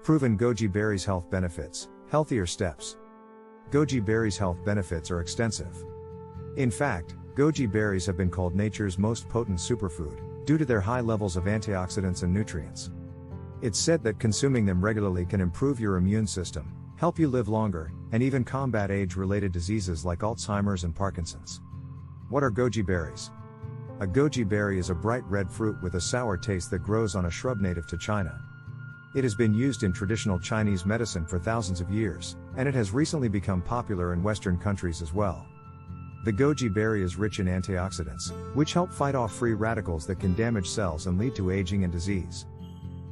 Proven goji berries health benefits, healthier steps. Goji berries health benefits are extensive. In fact, goji berries have been called nature's most potent superfood, due to their high levels of antioxidants and nutrients. It's said that consuming them regularly can improve your immune system, help you live longer, and even combat age-related diseases like Alzheimer's and Parkinson's. What are goji berries? A goji berry is a bright red fruit with a sour taste that grows on a shrub native to China. It has been used in traditional Chinese medicine for thousands of years, and it has recently become popular in Western countries as well. The goji berry is rich in antioxidants, which help fight off free radicals that can damage cells and lead to aging and disease.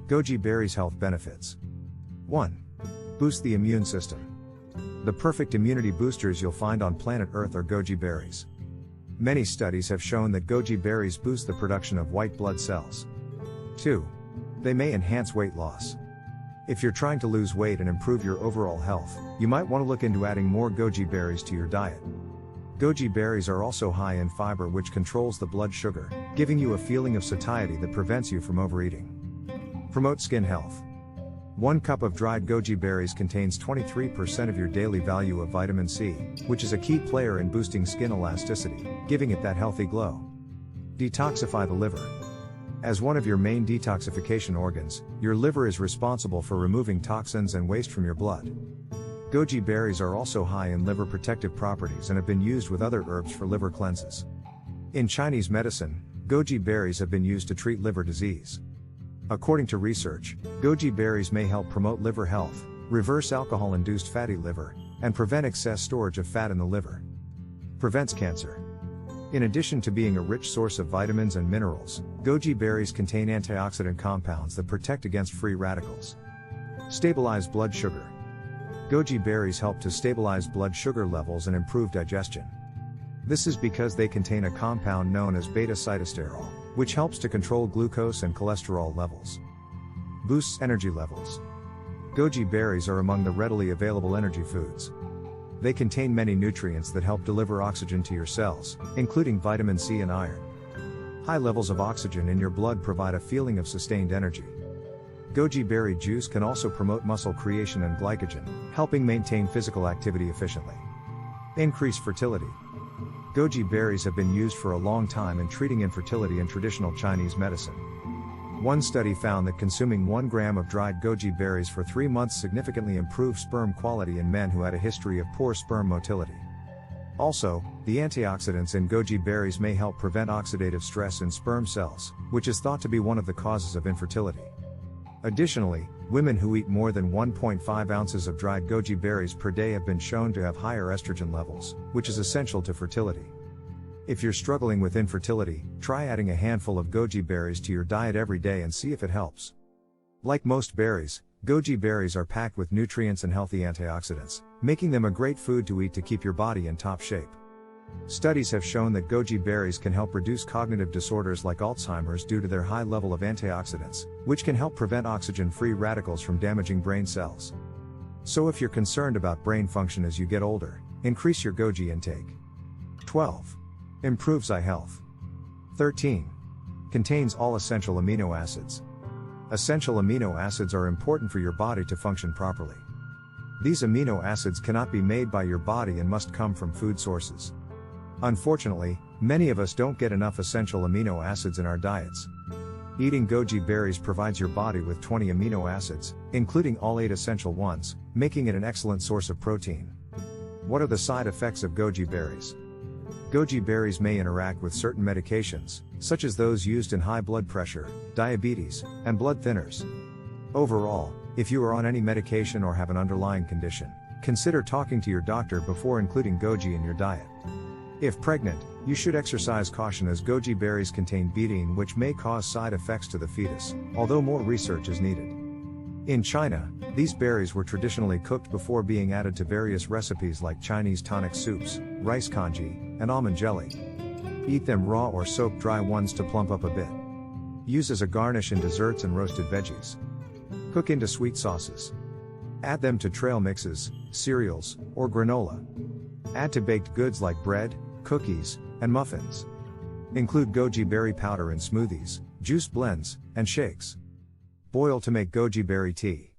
Goji berries health benefits. 1. Boost the immune system. The perfect immunity boosters you'll find on planet Earth are goji berries. Many studies have shown that goji berries boost the production of white blood cells. 2. They may enhance weight loss. If you're trying to lose weight and improve your overall health, you might want to look into adding more goji berries to your diet. Goji berries are also high in fiber, which controls the blood sugar, giving you a feeling of satiety that prevents you from overeating. Promote skin health. 1 cup of dried goji berries contains 23% of your daily value of vitamin C, which is a key player in boosting skin elasticity, giving it that healthy glow. Detoxify the liver. As one of your main detoxification organs, your liver is responsible for removing toxins and waste from your blood. Goji berries are also high in liver protective properties and have been used with other herbs for liver cleanses. In Chinese medicine, goji berries have been used to treat liver disease. According to research, goji berries may help promote liver health, reverse alcohol-induced fatty liver, and prevent excess storage of fat in the liver. Prevents cancer. In addition to being a rich source of vitamins and minerals, goji berries contain antioxidant compounds that protect against free radicals. Stabilize blood sugar. Goji berries help to stabilize blood sugar levels and improve digestion. This is because they contain a compound known as beta-sitosterol, which helps to control glucose and cholesterol levels. Boosts energy levels. Goji berries are among the readily available energy foods. They contain many nutrients that help deliver oxygen to your cells, including vitamin C and iron. High levels of oxygen in your blood provide a feeling of sustained energy. Goji berry juice can also promote muscle creation and glycogen, helping maintain physical activity efficiently. Increase fertility. Goji berries have been used for a long time in treating infertility in traditional Chinese medicine. One study found that consuming 1 gram of dried goji berries for 3 months significantly improved sperm quality in men who had a history of poor sperm motility. Also, the antioxidants in goji berries may help prevent oxidative stress in sperm cells, which is thought to be one of the causes of infertility. Additionally, women who eat more than 1.5 ounces of dried goji berries per day have been shown to have higher estrogen levels, which is essential to fertility. If you're struggling with infertility, try adding a handful of goji berries to your diet every day and see if it helps. Like most berries, goji berries are packed with nutrients and healthy antioxidants, making them a great food to eat to keep your body in top shape. Studies have shown that goji berries can help reduce cognitive disorders like Alzheimer's due to their high level of antioxidants, which can help prevent oxygen-free radicals from damaging brain cells. So if you're concerned about brain function as you get older, increase your goji intake. 12. Improves eye health. 13. Contains all essential amino acids. Essential amino acids are important for your body to function properly. These amino acids cannot be made by your body and must come from food sources. Unfortunately, many of us don't get enough essential amino acids in our diets. Eating goji berries provides your body with 20 amino acids, including all 8 essential ones, making it an excellent source of protein. What are the side effects of goji berries? Goji berries may interact with certain medications, such as those used in high blood pressure, diabetes, and blood thinners. Overall, if you are on any medication or have an underlying condition, consider talking to your doctor before including goji in your diet. If pregnant, you should exercise caution as goji berries contain betaine, which may cause side effects to the fetus, although more research is needed. In China, these berries were traditionally cooked before being added to various recipes like Chinese tonic soups, rice congee, and almond jelly. Eat them raw or soak dry ones to plump up a bit. Use as a garnish in desserts and roasted veggies. Cook into sweet sauces. Add them to trail mixes, cereals, or granola. Add to baked goods like bread, cookies, and muffins. Include goji berry powder in smoothies, juice blends, and shakes. Boil to make goji berry tea.